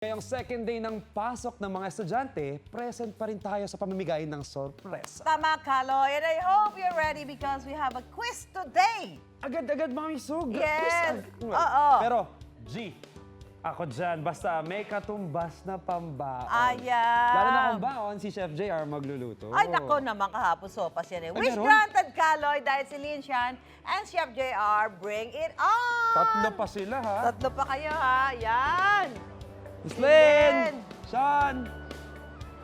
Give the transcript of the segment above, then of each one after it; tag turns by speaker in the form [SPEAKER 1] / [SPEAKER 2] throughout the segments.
[SPEAKER 1] Ngayong second day ng pasok ng mga estudyante, present pa rin tayo sa pamimigay ng sorpresa.
[SPEAKER 2] Tama, Kaloy. And I hope you're ready because we have a quiz today.
[SPEAKER 1] Agad-agad, Mami Sug.
[SPEAKER 2] Yes.
[SPEAKER 1] Quiz.
[SPEAKER 2] Oo.
[SPEAKER 1] Pero, G, ako dyan, basta may katumbas na pambaon.
[SPEAKER 2] Ayan.
[SPEAKER 1] Lalo na kung baon, si Chef JR magluluto.
[SPEAKER 2] Ay, nako naman kahapon sopas yan eh.
[SPEAKER 1] Ay,
[SPEAKER 2] Wish
[SPEAKER 1] meron?
[SPEAKER 2] granted, Kaloy, dahil si Lin Shan and Chef JR, bring it on!
[SPEAKER 1] Tatlo pa sila, ha?
[SPEAKER 2] Tatlo pa kayo, ha? Yan!
[SPEAKER 1] Miss Lynn! Sean!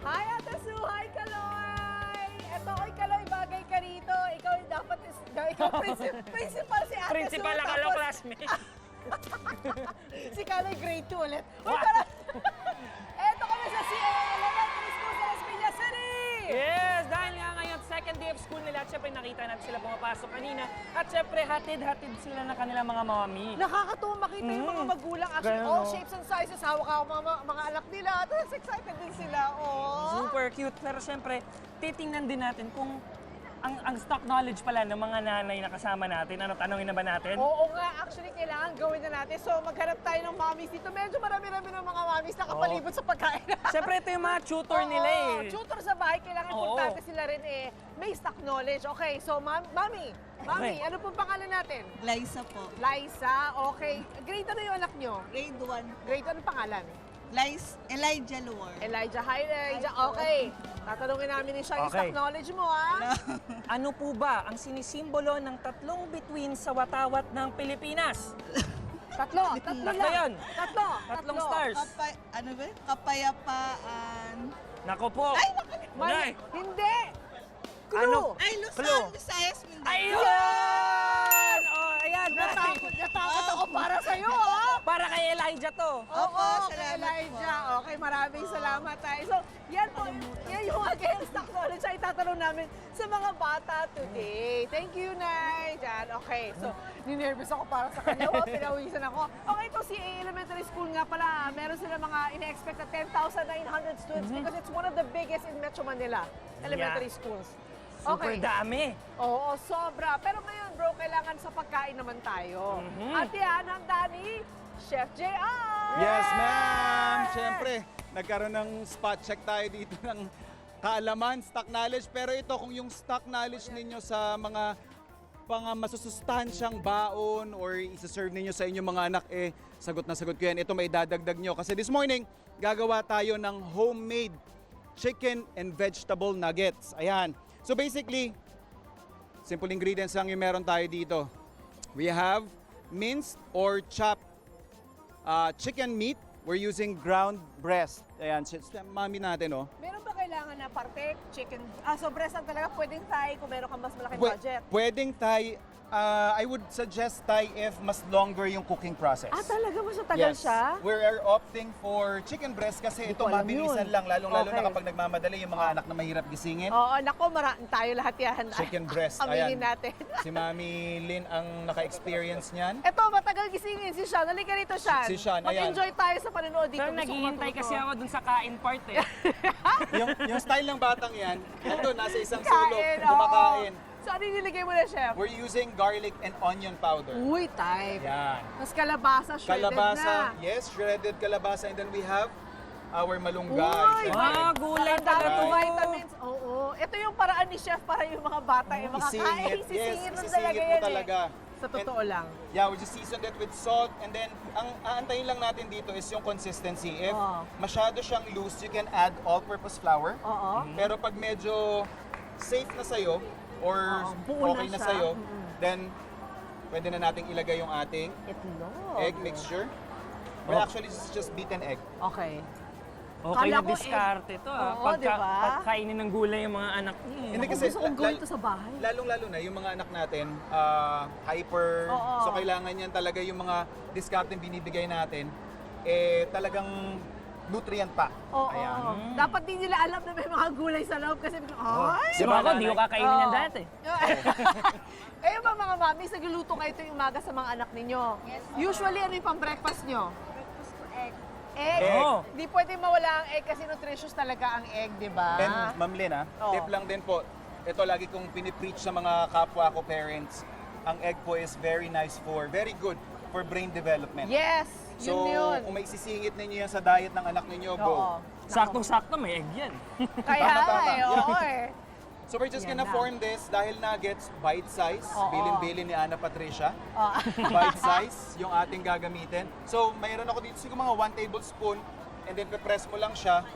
[SPEAKER 3] Hi, Ate Sue! Hi, Kaloy! Eto, oy, Kaloy, bagay ka rito. Ikaw dapat, ikaw principal si Ate
[SPEAKER 4] Principal
[SPEAKER 3] Sue.
[SPEAKER 4] ako,
[SPEAKER 3] tapos
[SPEAKER 4] classmate.
[SPEAKER 3] si Kaloy, grade 2 ulit. Uy, para... Eto kami sa CA Elementary School sa Las Piñas City!
[SPEAKER 4] Yes, dahil nga ngayon, second day of school nila, at syempre nakita natin sila pumapasok kanina. At syempre, hatid-hatid sila ng kanilang mga mami.
[SPEAKER 3] Nakakatuwa makita yung mga magulang. Actually,
[SPEAKER 4] Ganun,
[SPEAKER 3] all
[SPEAKER 4] no?
[SPEAKER 3] shapes and sizes. Hawak ako mga anak nila. Tapos excited din sila. Oh.
[SPEAKER 4] Super cute. Pero syempre, titingnan din natin kung ang stock knowledge pala ng mga nanay na kasama natin. Ano, tanongin na ba natin?
[SPEAKER 3] Oo nga, actually kailangan gawin na natin. So maghanap tayo ng mommies dito. Medyo marami-rami ng mga mommies nakapalibot sa pagkain.
[SPEAKER 4] Syempre, ito yung mga tutor nila eh.
[SPEAKER 3] Tutor sa bahay, kailangan
[SPEAKER 4] Oo.
[SPEAKER 3] importante sila rin eh. May stock knowledge. Okay, so Mami,
[SPEAKER 4] Okay.
[SPEAKER 3] ano pong pangalan natin?
[SPEAKER 5] Liza po.
[SPEAKER 3] Liza, okay. Grade ano yung anak nyo?
[SPEAKER 5] Grade 1.
[SPEAKER 3] Grade ano pangalan?
[SPEAKER 5] Elijah Luar.
[SPEAKER 3] Elijah. Hi, Elijah. Okay. Tatanungin namin ni siya yung
[SPEAKER 4] Okay.
[SPEAKER 3] stock knowledge mo, ha?
[SPEAKER 4] Ano po ba ang sinisimbolo ng tatlong bituin sa watawat ng Pilipinas?
[SPEAKER 3] Tatlo
[SPEAKER 4] Tatlo
[SPEAKER 3] lang.
[SPEAKER 4] yan.
[SPEAKER 3] Tatlo.
[SPEAKER 4] Tatlong stars.
[SPEAKER 5] Ano ba? Kapayapaan.
[SPEAKER 4] Nako po.
[SPEAKER 3] Mali.
[SPEAKER 4] Nay.
[SPEAKER 3] Hindi. Clue.
[SPEAKER 4] Ano?
[SPEAKER 5] Ay,
[SPEAKER 4] Clue.
[SPEAKER 5] Luzon, Visayas, Mindanao.
[SPEAKER 4] Ayun! Oh, ayan.
[SPEAKER 3] Natakot ako para sa'yo, ha?
[SPEAKER 4] Para kay Elijah to.
[SPEAKER 5] Opo,
[SPEAKER 3] Oo,
[SPEAKER 5] salamat
[SPEAKER 3] Elijah. Okay, maraming salamat tayo. So, yan po, yan yung again stock knowledge ay itatanong namin sa mga bata today. Thank you, Nay. Diyan, okay. So, ninervous ako para sa kanya. Oh, pinawisan ako. Okay, ito si Elementary School nga pala. Meron sila mga ina-expect na 10,900 students because it's one of the biggest in Metro Manila elementary schools.
[SPEAKER 4] Super dami.
[SPEAKER 3] Oo, sobra. Pero ngayon, bro, kailangan sa pagkain naman tayo. At yan, handa ni Chef JR!
[SPEAKER 6] Yes, ma'am! Siyempre, nagkaroon ng spot check tayo dito ng kaalaman, stock knowledge. Pero ito, kung yung stock knowledge ninyo sa mga masusustansyang baon or isa-serve ninyo sa inyong mga anak, sagot na sagot ko yan. Ito may dadagdag nyo. Kasi this morning, gagawa tayo ng homemade chicken and vegetable nuggets. Ayan. So basically, simple ingredients lang yung meron tayo dito. We have minced or chopped chicken meat. We're using ground breast. Ayan, mami natin, oh.
[SPEAKER 3] Meron ba kailangan na parte, chicken? So breast lang talaga, pwedeng Thai kung meron kang mas malaking
[SPEAKER 6] Pwe-
[SPEAKER 3] budget.
[SPEAKER 6] Pwedeng Thai. I would suggest Thai if mas longer yung cooking process.
[SPEAKER 3] Talaga mas matagal
[SPEAKER 6] Yes.
[SPEAKER 3] siya?
[SPEAKER 6] We're opting for chicken breast kasi ito
[SPEAKER 3] ko alam
[SPEAKER 6] mabilisan
[SPEAKER 3] yun.
[SPEAKER 6] lang, lalong-lalo
[SPEAKER 3] Okay.
[SPEAKER 6] na kapag nagmamadali yung mga anak na mahirap gisingin.
[SPEAKER 3] Oo, nako, tayo lahat yan.
[SPEAKER 6] Chicken breast,
[SPEAKER 3] Aminin
[SPEAKER 6] ayan.
[SPEAKER 3] natin.
[SPEAKER 6] Si Mami Lynn ang naka-experience niyan.
[SPEAKER 3] Eto, matagal gisingin si Sean. Halika rito, Sean.
[SPEAKER 6] Si Sean, ayan.
[SPEAKER 3] Mag-enjoy tayo sa panonood dito.
[SPEAKER 4] Pero
[SPEAKER 3] Gusto ko
[SPEAKER 4] naghihintay
[SPEAKER 3] matuto.
[SPEAKER 4] kasi ako dun sa kain part eh.
[SPEAKER 6] yung style ng batang yan, ito nasa isang
[SPEAKER 3] Kain,
[SPEAKER 6] sulok,
[SPEAKER 3] oo.
[SPEAKER 6] kumakain.
[SPEAKER 3] So, ano yung niligay mo na, Chef?
[SPEAKER 6] We're using garlic and onion powder.
[SPEAKER 3] Uy, type.
[SPEAKER 6] Yan.
[SPEAKER 3] Mas kalabasa, shredded
[SPEAKER 6] Kalabasa,
[SPEAKER 3] na.
[SPEAKER 6] yes, shredded kalabasa. And then we have our malunggay.
[SPEAKER 3] Uy,
[SPEAKER 6] Siyempre.
[SPEAKER 4] Gulay
[SPEAKER 3] ang dami
[SPEAKER 4] talaga
[SPEAKER 3] ng
[SPEAKER 4] to.
[SPEAKER 3] vitamins. Oo. Ito yung paraan ni Chef para yung mga bata yung makakain.
[SPEAKER 6] Isingit, yes,
[SPEAKER 3] Sisingit mo
[SPEAKER 6] isisingit
[SPEAKER 3] talaga
[SPEAKER 6] mo
[SPEAKER 3] yan
[SPEAKER 6] talaga.
[SPEAKER 3] Sa totoo lang.
[SPEAKER 6] Yeah, we just seasoned it with salt. And then, ang aantayin lang natin dito is yung consistency. If
[SPEAKER 3] Oo.
[SPEAKER 6] masyado siyang loose, you can add all-purpose flour.
[SPEAKER 3] Oo.
[SPEAKER 6] Pero pag medyo safe na sa'yo, or
[SPEAKER 3] buo na
[SPEAKER 6] okay na
[SPEAKER 3] siya.
[SPEAKER 6] sa'yo, then pwede na nating ilagay yung ating
[SPEAKER 3] Itlog.
[SPEAKER 6] egg mixture. Well, actually, this is just beaten egg.
[SPEAKER 3] Okay.
[SPEAKER 4] Okay
[SPEAKER 3] Kala
[SPEAKER 4] na
[SPEAKER 3] ko
[SPEAKER 4] diskarte to ah.
[SPEAKER 3] Oo, diba?
[SPEAKER 4] Pagkainin ng gulay yung mga anak niya.
[SPEAKER 6] Hindi
[SPEAKER 3] Ako, gusto kong gawin to sa bahay.
[SPEAKER 6] Lalong-lalo na yung mga anak natin, hyper.
[SPEAKER 3] Oo.
[SPEAKER 6] So kailangan yan talaga yung mga discarding binibigay natin, talagang nutrient pa.
[SPEAKER 3] Oo.
[SPEAKER 6] Ayan.
[SPEAKER 3] Dapat din nila alam na may mga gulay sa loob kasi ay!
[SPEAKER 4] Di ba ako, di ko kakainin yan
[SPEAKER 3] Oo.
[SPEAKER 4] dati.
[SPEAKER 3] Eh, yung mga mami, nagluluto kayo tuwing umaga sa mga anak ninyo. Usually, ano yung pang-breakfast nyo? Egg.
[SPEAKER 6] Egg.
[SPEAKER 4] Oo.
[SPEAKER 3] Di pwede mawala ang egg kasi nutritious talaga ang egg, di ba?
[SPEAKER 6] And Ma'am Lynn,
[SPEAKER 3] Oo.
[SPEAKER 6] tip lang din po, ito lagi kong pinipreach sa mga kapwa ko parents, ang egg po is very nice very good for brain development.
[SPEAKER 3] Yes,
[SPEAKER 6] So,
[SPEAKER 3] yun.
[SPEAKER 6] kung may sisingit ninyo yan sa diet ng anak ninyo, go.
[SPEAKER 3] Oo.
[SPEAKER 4] Saktong-sakto, may egg yan.
[SPEAKER 3] Kaya
[SPEAKER 6] Tama, tama.
[SPEAKER 3] eh, oo eh.
[SPEAKER 6] So we're just
[SPEAKER 3] Yan
[SPEAKER 6] gonna
[SPEAKER 3] na.
[SPEAKER 6] form this dahil nuggets, bite size,
[SPEAKER 3] Oo.
[SPEAKER 6] bilin-bilin ni Ana Patricia.
[SPEAKER 3] Oo.
[SPEAKER 6] Bite size, yung ating gagamitin. So mayroon ako dito siguro mga 1 tablespoon and then pe-press mo lang siya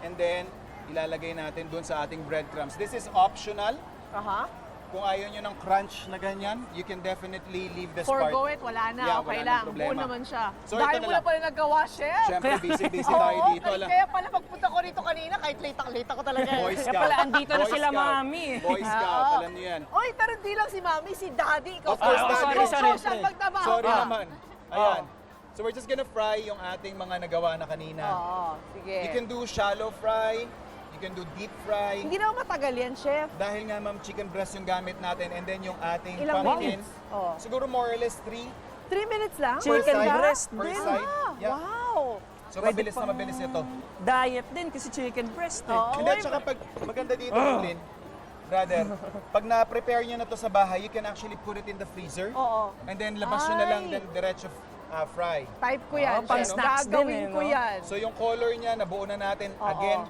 [SPEAKER 6] and then ilalagay natin dun sa ating breadcrumbs. This is optional.
[SPEAKER 3] Aha.
[SPEAKER 6] Kung ayaw nyo ng crunch na ganyan, you can definitely leave this part.
[SPEAKER 3] Forgo it, wala na,
[SPEAKER 6] Yeah,
[SPEAKER 3] okay
[SPEAKER 6] wala
[SPEAKER 3] lang.
[SPEAKER 6] nang problema.
[SPEAKER 3] Buo naman siya.
[SPEAKER 6] So,
[SPEAKER 3] Dahil
[SPEAKER 6] ito na
[SPEAKER 3] mo na
[SPEAKER 6] lang.
[SPEAKER 3] pala nagawa, chef.
[SPEAKER 6] Siyempre, busy-busy tayo
[SPEAKER 3] Oo,
[SPEAKER 6] dito. Alam.
[SPEAKER 3] kaya pala pagpunta ko rito kanina, kahit late ako talaga.
[SPEAKER 6] Boy
[SPEAKER 4] Kaya
[SPEAKER 6] Scout.
[SPEAKER 4] pala, andito na
[SPEAKER 6] Boy
[SPEAKER 4] sila,
[SPEAKER 6] Scout.
[SPEAKER 4] Mami.
[SPEAKER 6] Boy Scout,
[SPEAKER 3] Oo.
[SPEAKER 6] alam niyo yan.
[SPEAKER 3] Oy, pero di lang si Mami, si Daddy. Ikaw
[SPEAKER 6] Of course,
[SPEAKER 3] pa.
[SPEAKER 6] Daddy.
[SPEAKER 3] Ikaw
[SPEAKER 4] Sorry,
[SPEAKER 3] siya
[SPEAKER 4] sorry.
[SPEAKER 3] magtrabaho
[SPEAKER 6] Sorry
[SPEAKER 3] ka.
[SPEAKER 6] naman. Ayan. So we're just gonna fry yung ating mga nagawa na kanina.
[SPEAKER 3] Oo, sige.
[SPEAKER 6] You can do shallow fry, you can do deep fry.
[SPEAKER 3] Hindi naman matagal yan, chef.
[SPEAKER 6] Dahil nga ma'am, chicken breast yung gamit natin and then yung ating
[SPEAKER 3] Ilang
[SPEAKER 6] pumpkin.
[SPEAKER 3] minutes? Oo.
[SPEAKER 6] Siguro more or less 3.
[SPEAKER 3] 3 minutes lang?
[SPEAKER 4] Chicken
[SPEAKER 6] side.
[SPEAKER 4] breast
[SPEAKER 6] Per
[SPEAKER 4] din.
[SPEAKER 6] side.
[SPEAKER 3] Ah,
[SPEAKER 6] Yeah.
[SPEAKER 3] wow.
[SPEAKER 6] So mabilis na mabilis ito.
[SPEAKER 4] Diet din kasi chicken breast eh.
[SPEAKER 3] Oo.
[SPEAKER 6] Hindi, tsaka pag maganda dito, Lynn, brother, pag na-prepare nyo na to sa bahay, you can actually put it in the freezer.
[SPEAKER 3] Oo.
[SPEAKER 6] And then labas nyo na lang,
[SPEAKER 3] Ay.
[SPEAKER 6] then diretso fry.
[SPEAKER 3] Type ko yan,
[SPEAKER 4] Oo, pang
[SPEAKER 3] chef.
[SPEAKER 4] snacks din
[SPEAKER 3] Gagawin
[SPEAKER 4] eh,
[SPEAKER 3] ko
[SPEAKER 4] no?
[SPEAKER 3] yan.
[SPEAKER 6] So yung color niya, nabuo na natin.
[SPEAKER 3] Oo.
[SPEAKER 6] Again,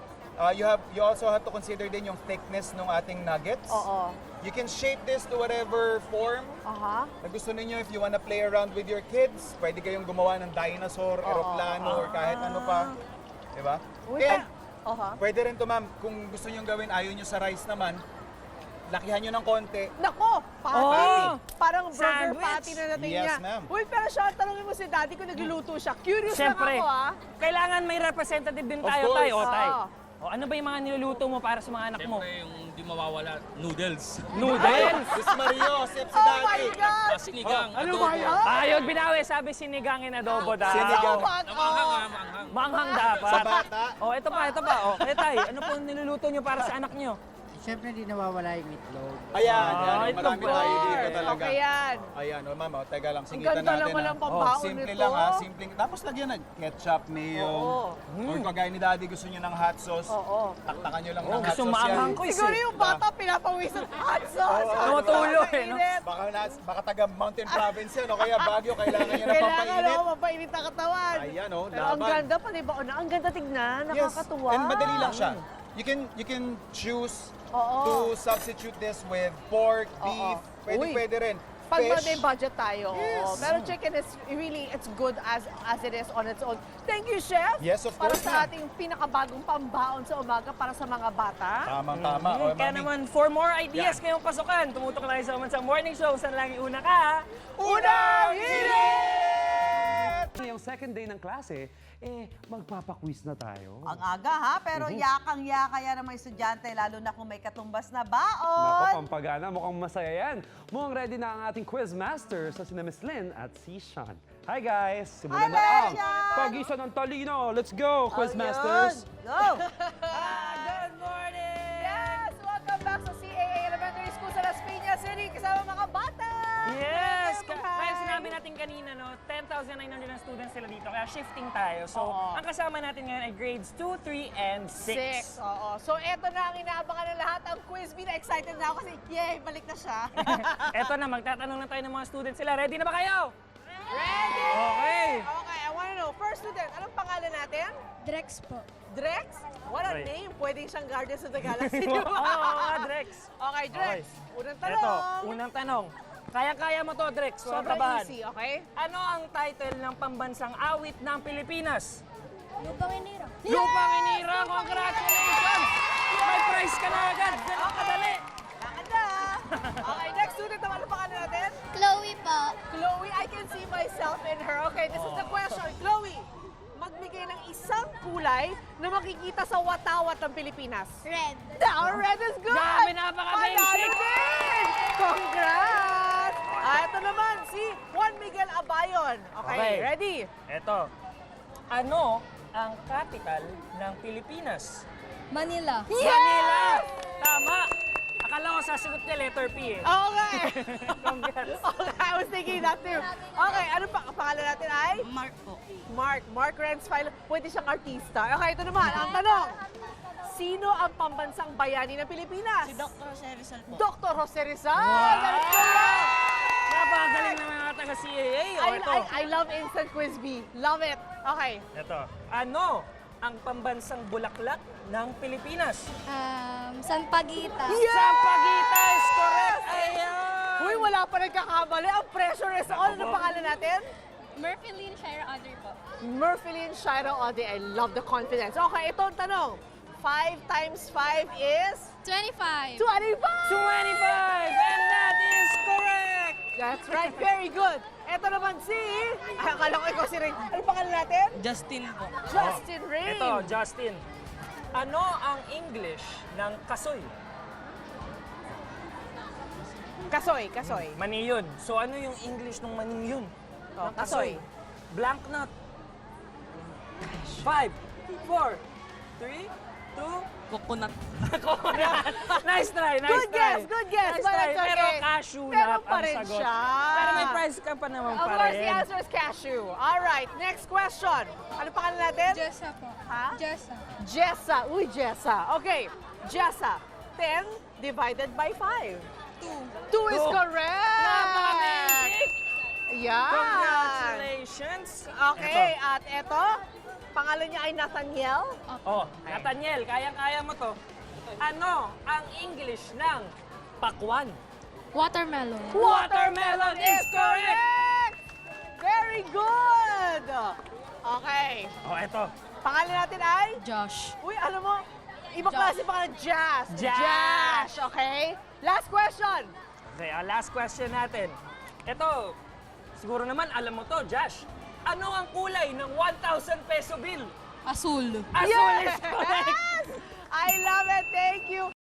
[SPEAKER 6] you also have to consider din yung thickness ng ating nuggets.
[SPEAKER 3] Oo.
[SPEAKER 6] You can shape this to whatever form
[SPEAKER 3] Aha.
[SPEAKER 6] na gusto ninyo. If you wanna play around with your kids, pwede kayong gumawa ng dinosaur, aeroplano, or kahit ano pa. Diba?
[SPEAKER 3] Uy,
[SPEAKER 6] And
[SPEAKER 3] Aha.
[SPEAKER 6] pwede rin to ma'am, kung gusto nyo gawin, ayaw nyo sa rice naman, lakihan nyo ng konti.
[SPEAKER 3] Nako, patty.
[SPEAKER 4] Oh,
[SPEAKER 3] Parang burger
[SPEAKER 4] sandwich.
[SPEAKER 3] patty na natin
[SPEAKER 6] Yes,
[SPEAKER 3] niya.
[SPEAKER 6] ma'am.
[SPEAKER 3] Uy, pero siya, tanongin mo si daddy kung nagluluto siya. Curious
[SPEAKER 4] Siyempre,
[SPEAKER 3] lang ako, ah.
[SPEAKER 4] kailangan may representative din
[SPEAKER 6] Of
[SPEAKER 4] tayo,
[SPEAKER 6] course.
[SPEAKER 4] tayo. O, tay.
[SPEAKER 3] Oo.
[SPEAKER 4] O, ano ba yung mga niluluto mo para sa mga anak mo?
[SPEAKER 7] Siyempre yung di mawawala, noodles.
[SPEAKER 4] Noodles!
[SPEAKER 6] Sis Mario, sip si
[SPEAKER 3] Oh my
[SPEAKER 6] daddy.
[SPEAKER 3] God!
[SPEAKER 7] Sinigang,
[SPEAKER 3] Ano
[SPEAKER 7] adobo.
[SPEAKER 3] ba yan?
[SPEAKER 4] Ayog, binawi, sabi sinigangin adobo daw.
[SPEAKER 6] Sinigang.
[SPEAKER 3] Oh, my
[SPEAKER 7] Maanghang
[SPEAKER 3] God.
[SPEAKER 7] maanghang.
[SPEAKER 4] Manghang dapat.
[SPEAKER 6] Sa bata.
[SPEAKER 4] O, ito pa, ito pa. O, kaya tay, ano po niluluto nyo para sa anak nyo?
[SPEAKER 8] Siyempre, di nawawala yung itlog.
[SPEAKER 6] Ayan,
[SPEAKER 4] Ah,
[SPEAKER 6] yan.
[SPEAKER 4] ito
[SPEAKER 6] Marami
[SPEAKER 4] ba?
[SPEAKER 6] tayo dito talaga.
[SPEAKER 3] Okay yan.
[SPEAKER 6] Ayan, o ma'am, teka lang,
[SPEAKER 3] Ang
[SPEAKER 6] singitan
[SPEAKER 3] ganda
[SPEAKER 6] natin.
[SPEAKER 3] naman
[SPEAKER 6] ha.
[SPEAKER 3] ang pambaon
[SPEAKER 6] Simple
[SPEAKER 3] nito.
[SPEAKER 6] lang ha, simple. Tapos lagyan ng ketchup, mayo, or kagaya ni daddy gusto nyo ng hot sauce,
[SPEAKER 3] Oo.
[SPEAKER 6] taktakan nyo lang ng hot
[SPEAKER 4] Gusto
[SPEAKER 6] sauce
[SPEAKER 4] maanghang
[SPEAKER 6] yan.
[SPEAKER 4] ko
[SPEAKER 3] Siguro yung bata pinapawisan. Hot sauce.
[SPEAKER 4] Tumutulo eh, no?
[SPEAKER 3] Mainit.
[SPEAKER 6] Baka taga Mountain Province yan, o kaya Baguio, kailangan nyo ng
[SPEAKER 3] Kailangan
[SPEAKER 6] pampainit.
[SPEAKER 3] ako mapainit ang katawan.
[SPEAKER 6] Ayan, o,
[SPEAKER 3] Pero ang
[SPEAKER 6] laban.
[SPEAKER 3] ganda pa, di ba? Ang ganda tignan,
[SPEAKER 6] Yes,
[SPEAKER 3] nakakatuwa.
[SPEAKER 6] and madali lang siya. You can choose
[SPEAKER 3] Oo.
[SPEAKER 6] to substitute this with pork, beef, pwede rin.
[SPEAKER 3] Pag
[SPEAKER 6] Fish.
[SPEAKER 3] may budget tayo.
[SPEAKER 6] Yes.
[SPEAKER 3] Oo. Pero chicken is really, it's good as it is on its own. Thank you, Chef.
[SPEAKER 6] Yes, of
[SPEAKER 3] Para
[SPEAKER 6] course,
[SPEAKER 3] sa
[SPEAKER 6] ma'am.
[SPEAKER 3] ating pinakabagong pambaon sa umaga para sa mga bata.
[SPEAKER 6] Tama. O,
[SPEAKER 4] Kaya
[SPEAKER 6] mami.
[SPEAKER 4] naman, for more ideas
[SPEAKER 6] Yan.
[SPEAKER 4] ngayong pasukan, tumutok lang sa Umansang Morning Show. Saan lagi una ka?
[SPEAKER 6] Unang
[SPEAKER 1] Ngayong second day ng klase, magpapaquiz na tayo.
[SPEAKER 2] Ang aga ha, pero yakang-yaka yan ng mga estudyante, lalo na kung may katumbas na
[SPEAKER 1] Nako,
[SPEAKER 2] baon.
[SPEAKER 1] pampagana, mukhang masaya yan. Mukhang ready na ang ating quiz master sa sina Miss Lynn at si Sean. Hi guys! Simulan na ang
[SPEAKER 2] Sean!
[SPEAKER 1] Pag-isa ng talino. Let's go, quiz
[SPEAKER 2] Ayun.
[SPEAKER 1] masters!
[SPEAKER 2] Go!
[SPEAKER 3] Good morning! Yes! Welcome back sa CAA Elementary School sa Las Piñas City kasama mga bata!
[SPEAKER 4] Yes!
[SPEAKER 3] Hi!
[SPEAKER 4] Kaya sinabi natin kanina, no, 10,900 na students sila dito, kaya shifting tayo. So,
[SPEAKER 3] Oo.
[SPEAKER 4] ang kasama natin ngayon ay grades 2, 3, and 6.
[SPEAKER 3] Oo. So, eto na ang inaabangan ng lahat. Ang quiz bee na excited na ako kasi, yay, balik na siya.
[SPEAKER 4] Eto na, magtatanong na tayo ng mga students sila. Ready na ba kayo?
[SPEAKER 3] Ready?
[SPEAKER 4] Okay!
[SPEAKER 3] Okay, I wanna know. First student, anong pangalan natin?
[SPEAKER 8] Drex po.
[SPEAKER 3] Drex? What a
[SPEAKER 4] Okay.
[SPEAKER 3] name. Pwedeng siyang Guardians of the Galaxy.
[SPEAKER 4] Oo, Drex.
[SPEAKER 3] Okay, Drex. Unang tanong.
[SPEAKER 4] Eto, unang tanong. Kaya-kaya mo to, Drex. Huwag
[SPEAKER 3] Sobrang
[SPEAKER 4] kabahan.
[SPEAKER 3] easy, okay?
[SPEAKER 4] Ano ang title ng pambansang awit ng Pilipinas?
[SPEAKER 8] Lupang Inira.
[SPEAKER 4] Lupang Inira! Congratulations! May prize ka na agad! Ganun kadali!
[SPEAKER 3] Lakad na. Okay, next student naman. Anong pangalan natin?
[SPEAKER 8] Chloe po.
[SPEAKER 3] Chloe, I can see myself in her. Okay, this is the question. Chloe, magbigay ng isang kulay na makikita sa watawat ng Pilipinas.
[SPEAKER 8] Red.
[SPEAKER 3] Red is good!
[SPEAKER 4] Grabe, napaka-basic!
[SPEAKER 3] Panalo din! Congrats! Ito naman, si Juan Miguel Abayon. Okay,
[SPEAKER 4] Okay.
[SPEAKER 3] ready?
[SPEAKER 4] Eto. Ano ang capital ng Pilipinas?
[SPEAKER 8] Manila.
[SPEAKER 4] Manila! Tama! Akala ko sasagot niya letter P eh.
[SPEAKER 3] Okay.
[SPEAKER 4] Congrats.
[SPEAKER 3] Okay, I was thinking that too. Okay, ano pa? Ang pangalan natin ay?
[SPEAKER 5] Mark po.
[SPEAKER 3] Mark Rensfile. Pwede siyang artista. Okay, ito naman. Ang tanong. Sino ang pambansang bayani ng Pilipinas?
[SPEAKER 5] Si Dr. Jose Rizal po.
[SPEAKER 3] Dr. Jose Rizal! That's correct!
[SPEAKER 4] Napakagaling ng mga na CAA. O, ito.
[SPEAKER 3] I love Instant Quiz Bee. Love it. Okay.
[SPEAKER 4] Ito. Ano ang pambansang bulaklak ng Pilipinas?
[SPEAKER 8] Sampaguita.
[SPEAKER 4] Sampaguita is correct! Ayan!
[SPEAKER 3] Uy, wala pa nagkakamali. Ang pressure is on. Ano pangalan natin?
[SPEAKER 8] Murphyline Shire Audrey po.
[SPEAKER 3] Murphyline Shiro Ode. I love the confidence. Okay, ito ang tanong. 5 times 5 is
[SPEAKER 8] 25.
[SPEAKER 3] 25!
[SPEAKER 4] 25! And that is correct!
[SPEAKER 3] That's right. Very good. Ito naman si... Ay, akala ko ikaw si Ring. Ano pangalan natin?
[SPEAKER 7] Justin po.
[SPEAKER 3] Justin Ring.
[SPEAKER 4] Ito, Justin. Ano ang English ng kasoy?
[SPEAKER 3] Kasoy, kasoy.
[SPEAKER 4] Mani yun. So ano yung English ng mani yun?
[SPEAKER 3] Oh,
[SPEAKER 4] Ng
[SPEAKER 3] kasoy.
[SPEAKER 4] Blank nut. 5, 4, 3, 2,
[SPEAKER 7] Coconut.
[SPEAKER 4] nice try, nice
[SPEAKER 3] Good
[SPEAKER 4] try.
[SPEAKER 3] guess, good guess.
[SPEAKER 4] Nice
[SPEAKER 3] But
[SPEAKER 4] try.
[SPEAKER 3] it's okay.
[SPEAKER 4] Pero cashew
[SPEAKER 3] Pero
[SPEAKER 4] nut
[SPEAKER 3] pa
[SPEAKER 4] ang
[SPEAKER 3] rin
[SPEAKER 4] sagot.
[SPEAKER 3] siya.
[SPEAKER 4] Pero may prize ka pa naman
[SPEAKER 3] Of
[SPEAKER 4] pa
[SPEAKER 3] course, the
[SPEAKER 4] rin.
[SPEAKER 3] answer is cashew. All right, next question. Ano pangalan natin?
[SPEAKER 8] Jessa po.
[SPEAKER 3] Ha?
[SPEAKER 8] Jessa.
[SPEAKER 3] Jessa. Uy, Jessa. Okay, Jessa. 10 divided by 5. 2 is
[SPEAKER 4] Two.
[SPEAKER 3] correct.
[SPEAKER 4] Napaka-amazing!
[SPEAKER 3] Yan.
[SPEAKER 4] Congratulations!
[SPEAKER 3] Okay, at eto, pangalan niya ay Nathaniel.
[SPEAKER 4] Oh, Nathaniel, kayang-kaya mo to. Ano ang English ng pakwan?
[SPEAKER 8] Watermelon.
[SPEAKER 4] Watermelon is correct!
[SPEAKER 3] Very good! Okay.
[SPEAKER 4] Oh, eto.
[SPEAKER 3] Pangalan natin ay?
[SPEAKER 8] Josh.
[SPEAKER 3] Uy, alam mo, ibang klase pangalan, Jazz.
[SPEAKER 4] Jazz.
[SPEAKER 3] Okay? Last question.
[SPEAKER 4] Okay, ang last question natin. Ito, siguro naman alam mo to, Josh. Ano ang kulay ng 1,000 peso bill?
[SPEAKER 8] Asul.
[SPEAKER 4] Asul is correct!
[SPEAKER 3] I love it. Thank you.